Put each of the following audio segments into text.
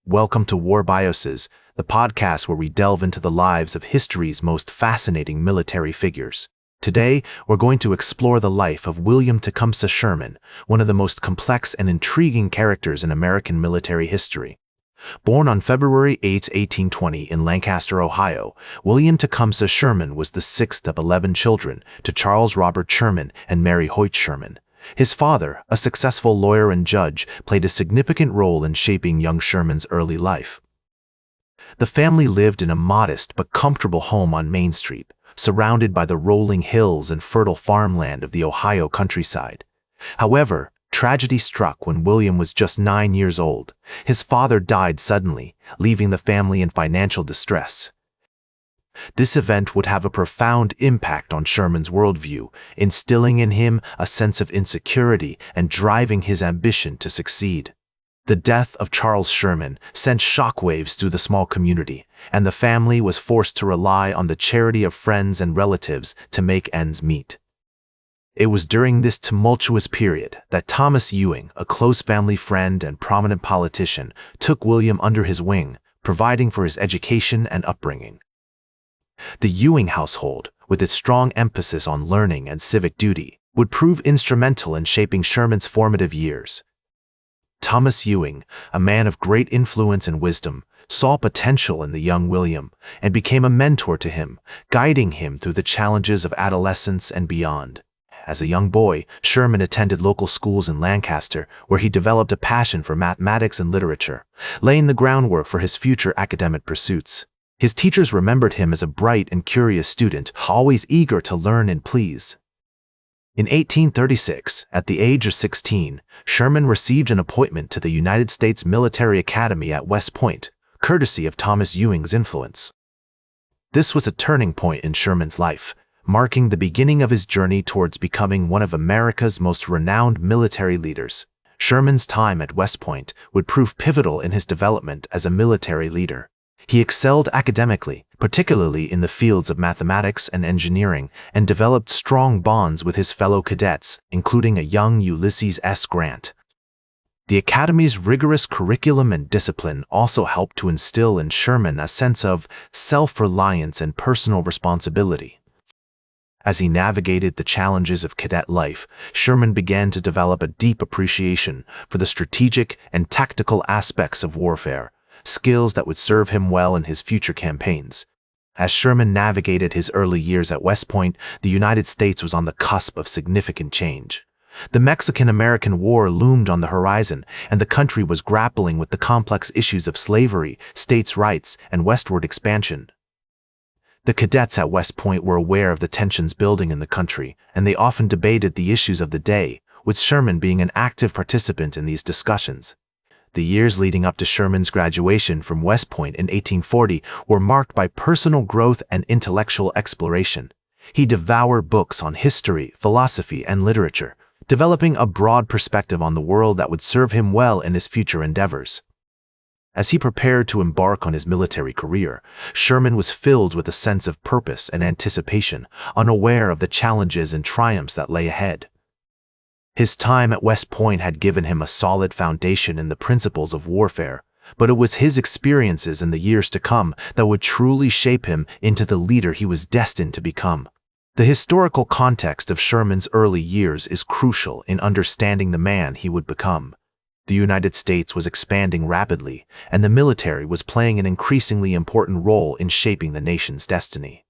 Welcome to War Bioses, the podcast where we delve into the lives of history's most fascinating military figures. Today, we're going to explore the life of William Tecumseh Sherman, one of the most complex and intriguing characters in American military history. Born on February 8, 1820 in Lancaster, Ohio, William Tecumseh Sherman was the sixth of 11 children to Charles Robert Sherman and Mary Hoyt Sherman. His father, a successful lawyer and judge, played a significant role in shaping young Sherman's early life. The family lived in a modest but comfortable home on Main Street, surrounded by the rolling hills and fertile farmland of the Ohio countryside. However, tragedy struck when William was just 9 years old. His father died suddenly, leaving the family in financial distress. This event would have a profound impact on Sherman's worldview, instilling in him a sense of insecurity and driving his ambition to succeed. The death of Charles Sherman sent shockwaves through the small community, and the family was forced to rely on the charity of friends and relatives to make ends meet. It was during this tumultuous period that Thomas Ewing, a close family friend and prominent politician, took William under his wing, providing for his education and upbringing. The Ewing household, with its strong emphasis on learning and civic duty, would prove instrumental in shaping Sherman's formative years. Thomas Ewing, a man of great influence and wisdom, saw potential in the young William and became a mentor to him, guiding him through the challenges of adolescence and beyond. As a young boy, Sherman attended local schools in Lancaster, where he developed a passion for mathematics and literature, laying the groundwork for his future academic pursuits. His teachers remembered him as a bright and curious student, always eager to learn and please. In 1836, at the age of 16, Sherman received an appointment to the United States Military Academy at West Point, courtesy of Thomas Ewing's influence. This was a turning point in Sherman's life, marking the beginning of his journey towards becoming one of America's most renowned military leaders. Sherman's time at West Point would prove pivotal in his development as a military leader. He excelled academically, particularly in the fields of mathematics and engineering, and developed strong bonds with his fellow cadets, including a young Ulysses S. Grant. The Academy's rigorous curriculum and discipline also helped to instill in Sherman a sense of self-reliance and personal responsibility. As he navigated the challenges of cadet life, Sherman began to develop a deep appreciation for the strategic and tactical aspects of warfare, skills that would serve him well in his future campaigns. As Sherman navigated his early years at West Point, the United States was on the cusp of significant change. The Mexican-American War loomed on the horizon, and the country was grappling with the complex issues of slavery, states' rights, and westward expansion. The cadets at West Point were aware of the tensions building in the country, and they often debated the issues of the day, with Sherman being an active participant in these discussions. The years leading up to Sherman's graduation from West Point in 1840 were marked by personal growth and intellectual exploration. He devoured books on history, philosophy, and literature, developing a broad perspective on the world that would serve him well in his future endeavors. As he prepared to embark on his military career, Sherman was filled with a sense of purpose and anticipation, unaware of the challenges and triumphs that lay ahead. His time at West Point had given him a solid foundation in the principles of warfare, but it was his experiences in the years to come that would truly shape him into the leader he was destined to become. The historical context of Sherman's early years is crucial in understanding the man he would become. The United States was expanding rapidly, and the military was playing an increasingly important role in shaping the nation's destiny.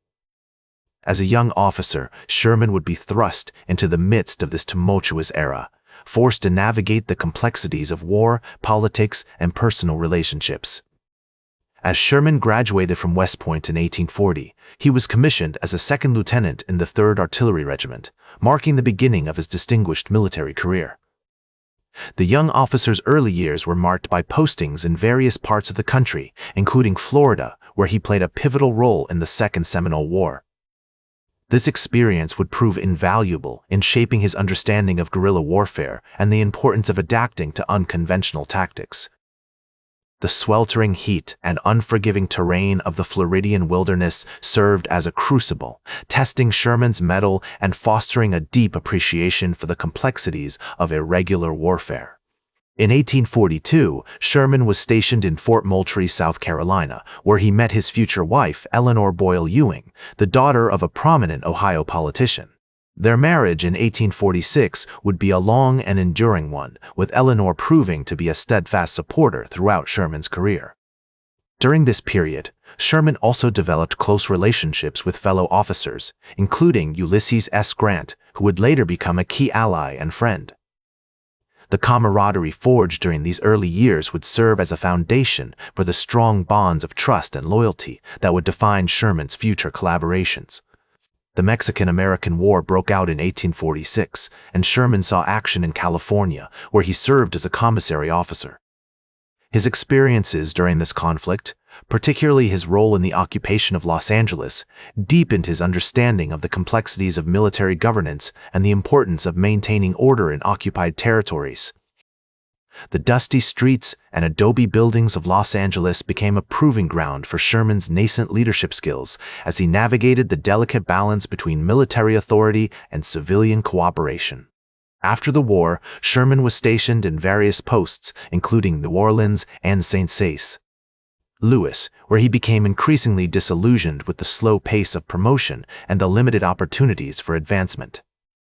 As a young officer, Sherman would be thrust into the midst of this tumultuous era, forced to navigate the complexities of war, politics, and personal relationships. As Sherman graduated from West Point in 1840, he was commissioned as a second lieutenant in the 3rd Artillery Regiment, marking the beginning of his distinguished military career. The young officer's early years were marked by postings in various parts of the country, including Florida, where he played a pivotal role in the Second Seminole War. This experience would prove invaluable in shaping his understanding of guerrilla warfare and the importance of adapting to unconventional tactics. The sweltering heat and unforgiving terrain of the Floridian wilderness served as a crucible, testing Sherman's mettle and fostering a deep appreciation for the complexities of irregular warfare. In 1842, Sherman was stationed in Fort Moultrie, South Carolina, where he met his future wife, Eleanor Boyle Ewing, the daughter of a prominent Ohio politician. Their marriage in 1846 would be a long and enduring one, with Eleanor proving to be a steadfast supporter throughout Sherman's career. During this period, Sherman also developed close relationships with fellow officers, including Ulysses S. Grant, who would later become a key ally and friend. The camaraderie forged during these early years would serve as a foundation for the strong bonds of trust and loyalty that would define Sherman's future collaborations. The Mexican-American War broke out in 1846, and Sherman saw action in California, where he served as a commissary officer. His experiences during this conflict, particularly his role in the occupation of Los Angeles, deepened his understanding of the complexities of military governance and the importance of maintaining order in occupied territories. The dusty streets and adobe buildings of Los Angeles became a proving ground for Sherman's nascent leadership skills as he navigated the delicate balance between military authority and civilian cooperation. After the war, Sherman was stationed in various posts, including New Orleans and St. Louis, where he became increasingly disillusioned with the slow pace of promotion and the limited opportunities for advancement.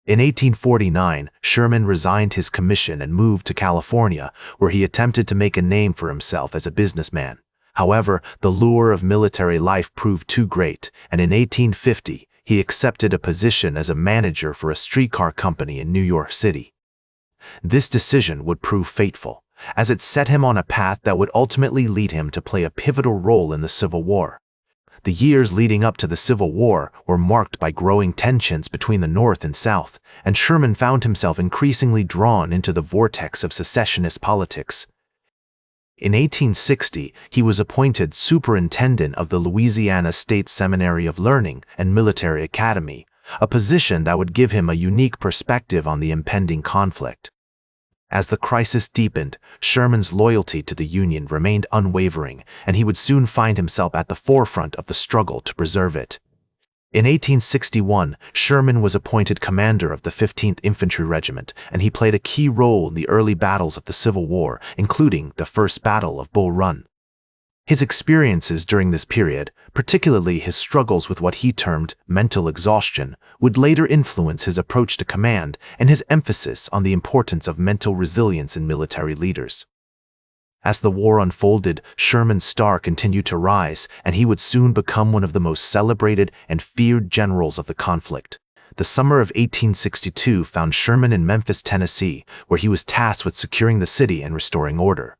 In 1849, Sherman resigned his commission and moved to California, where he attempted to make a name for himself as a businessman. However, the lure of military life proved too great, and in 1850, he accepted a position as a manager for a streetcar company in New York City. This decision would prove fateful, as it set him on a path that would ultimately lead him to play a pivotal role in the Civil War. The years leading up to the Civil War were marked by growing tensions between the North and South, and Sherman found himself increasingly drawn into the vortex of secessionist politics. In 1860, he was appointed superintendent of the Louisiana State Seminary of Learning and Military Academy, a position that would give him a unique perspective on the impending conflict. As the crisis deepened, Sherman's loyalty to the Union remained unwavering, and he would soon find himself at the forefront of the struggle to preserve it. In 1861, Sherman was appointed commander of the 15th Infantry Regiment, and he played a key role in the early battles of the Civil War, including the First Battle of Bull Run. His experiences during this period, particularly his struggles with what he termed mental exhaustion, would later influence his approach to command and his emphasis on the importance of mental resilience in military leaders. As the war unfolded, Sherman's star continued to rise, and he would soon become one of the most celebrated and feared generals of the conflict. The summer of 1862 found Sherman in Memphis, Tennessee, where he was tasked with securing the city and restoring order.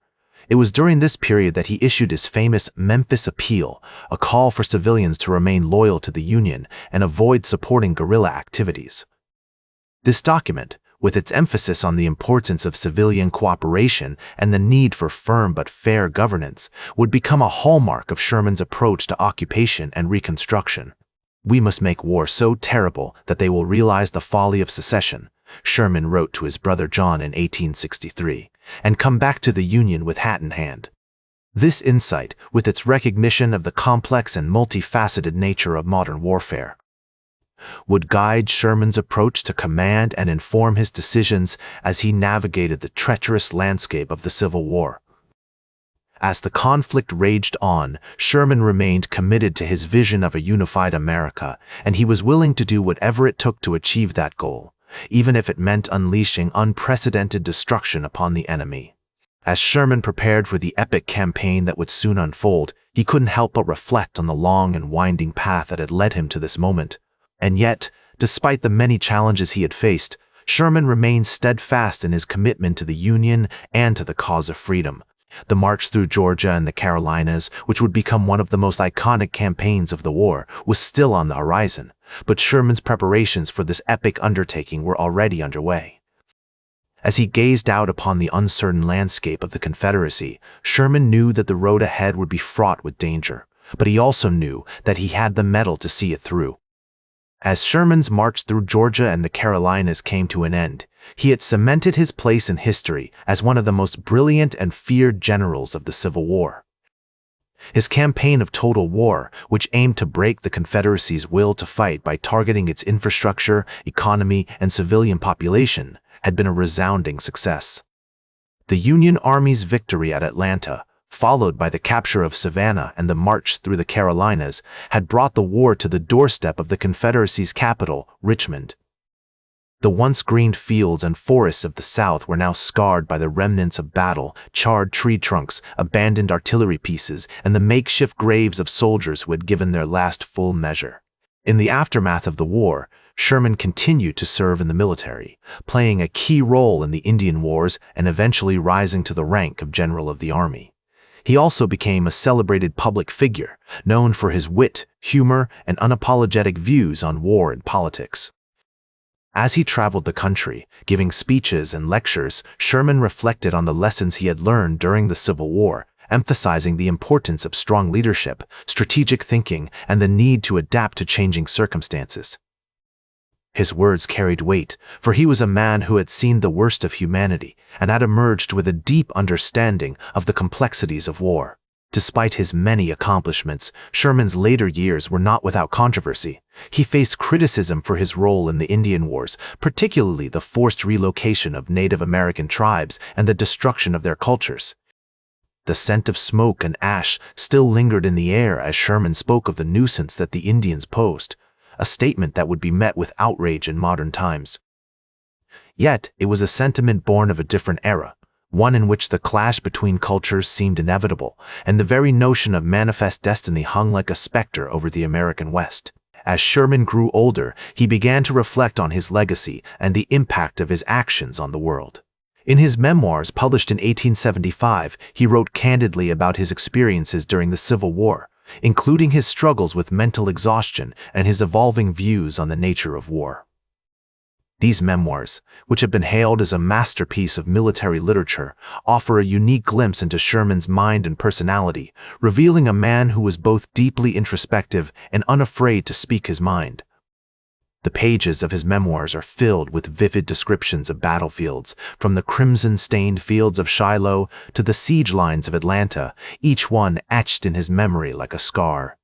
It was during this period that he issued his famous Memphis Appeal, a call for civilians to remain loyal to the Union and avoid supporting guerrilla activities. This document, with its emphasis on the importance of civilian cooperation and the need for firm but fair governance, would become a hallmark of Sherman's approach to occupation and reconstruction. "We must make war so terrible that they will realize the folly of secession," Sherman wrote to his brother John in 1863, "and come back to the Union with hat in hand." This insight, with its recognition of the complex and multifaceted nature of modern warfare, would guide Sherman's approach to command and inform his decisions as he navigated the treacherous landscape of the Civil War. As the conflict raged on, Sherman remained committed to his vision of a unified America, and he was willing to do whatever it took to achieve that goal, even if it meant unleashing unprecedented destruction upon the enemy. As Sherman prepared for the epic campaign that would soon unfold, he couldn't help but reflect on the long and winding path that had led him to this moment. And yet, despite the many challenges he had faced, Sherman remained steadfast in his commitment to the Union and to the cause of freedom. The march through Georgia and the Carolinas, which would become one of the most iconic campaigns of the war, was still on the horizon, but Sherman's preparations for this epic undertaking were already underway. As he gazed out upon the uncertain landscape of the Confederacy, Sherman knew that the road ahead would be fraught with danger, but he also knew that he had the mettle to see it through. As Sherman's march through Georgia and the Carolinas came to an end, he had cemented his place in history as one of the most brilliant and feared generals of the Civil War. His campaign of total war, which aimed to break the Confederacy's will to fight by targeting its infrastructure, economy, and civilian population, had been a resounding success. The Union Army's victory at Atlanta, followed by the capture of Savannah and the march through the Carolinas, had brought the war to the doorstep of the Confederacy's capital, Richmond. The once green fields and forests of the South were now scarred by the remnants of battle, charred tree trunks, abandoned artillery pieces, and the makeshift graves of soldiers who had given their last full measure. In the aftermath of the war, Sherman continued to serve in the military, playing a key role in the Indian Wars and eventually rising to the rank of General of the Army. He also became a celebrated public figure, known for his wit, humor, and unapologetic views on war and politics. As he traveled the country, giving speeches and lectures, Sherman reflected on the lessons he had learned during the Civil War, emphasizing the importance of strong leadership, strategic thinking, and the need to adapt to changing circumstances. His words carried weight, for he was a man who had seen the worst of humanity and had emerged with a deep understanding of the complexities of war. Despite his many accomplishments, Sherman's later years were not without controversy. He faced criticism for his role in the Indian Wars, particularly the forced relocation of Native American tribes and the destruction of their cultures. The scent of smoke and ash still lingered in the air as Sherman spoke of the nuisance that the Indians posed, a statement that would be met with outrage in modern times. Yet, it was a sentiment born of a different era, one in which the clash between cultures seemed inevitable, and the very notion of manifest destiny hung like a specter over the American West. As Sherman grew older, he began to reflect on his legacy and the impact of his actions on the world. In his memoirs published in 1875, he wrote candidly about his experiences during the Civil War, including his struggles with mental exhaustion and his evolving views on the nature of war. These memoirs, which have been hailed as a masterpiece of military literature, offer a unique glimpse into Sherman's mind and personality, revealing a man who was both deeply introspective and unafraid to speak his mind. The pages of his memoirs are filled with vivid descriptions of battlefields, from the crimson-stained fields of Shiloh to the siege lines of Atlanta, each one etched in his memory like a scar.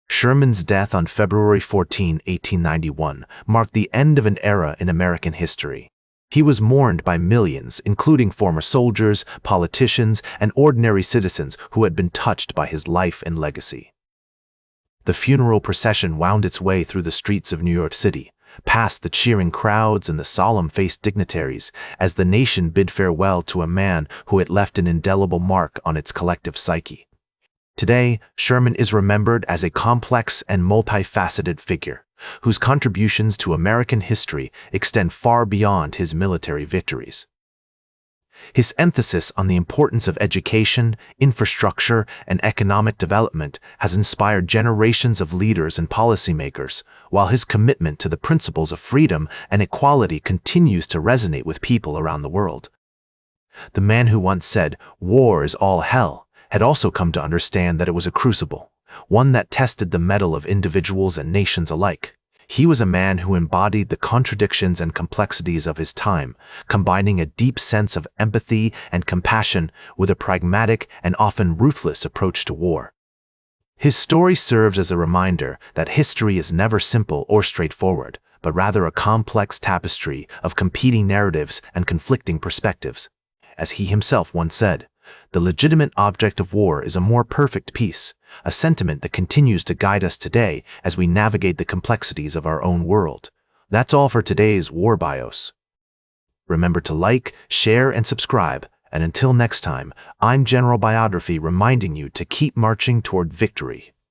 Sherman's death on February 14, 1891, marked the end of an era in American history. He was mourned by millions, including former soldiers, politicians, and ordinary citizens who had been touched by his life and legacy. The funeral procession wound its way through the streets of New York City, past the cheering crowds and the solemn-faced dignitaries, as the nation bid farewell to a man who had left an indelible mark on its collective psyche. Today, Sherman is remembered as a complex and multifaceted figure, whose contributions to American history extend far beyond his military victories. His emphasis on the importance of education, infrastructure, and economic development has inspired generations of leaders and policymakers, while his commitment to the principles of freedom and equality continues to resonate with people around the world. The man who once said, "War is all hell," had also come to understand that it was a crucible, one that tested the mettle of individuals and nations alike. He was a man who embodied the contradictions and complexities of his time, combining a deep sense of empathy and compassion with a pragmatic and often ruthless approach to war. His story serves as a reminder that history is never simple or straightforward, but rather a complex tapestry of competing narratives and conflicting perspectives. As he himself once said, "The legitimate object of war is a more perfect peace," a sentiment that continues to guide us today as we navigate the complexities of our own world. That's all for today's War Bios. Remember to like, share, and subscribe, and until next time, I'm General Biography reminding you to keep marching toward victory.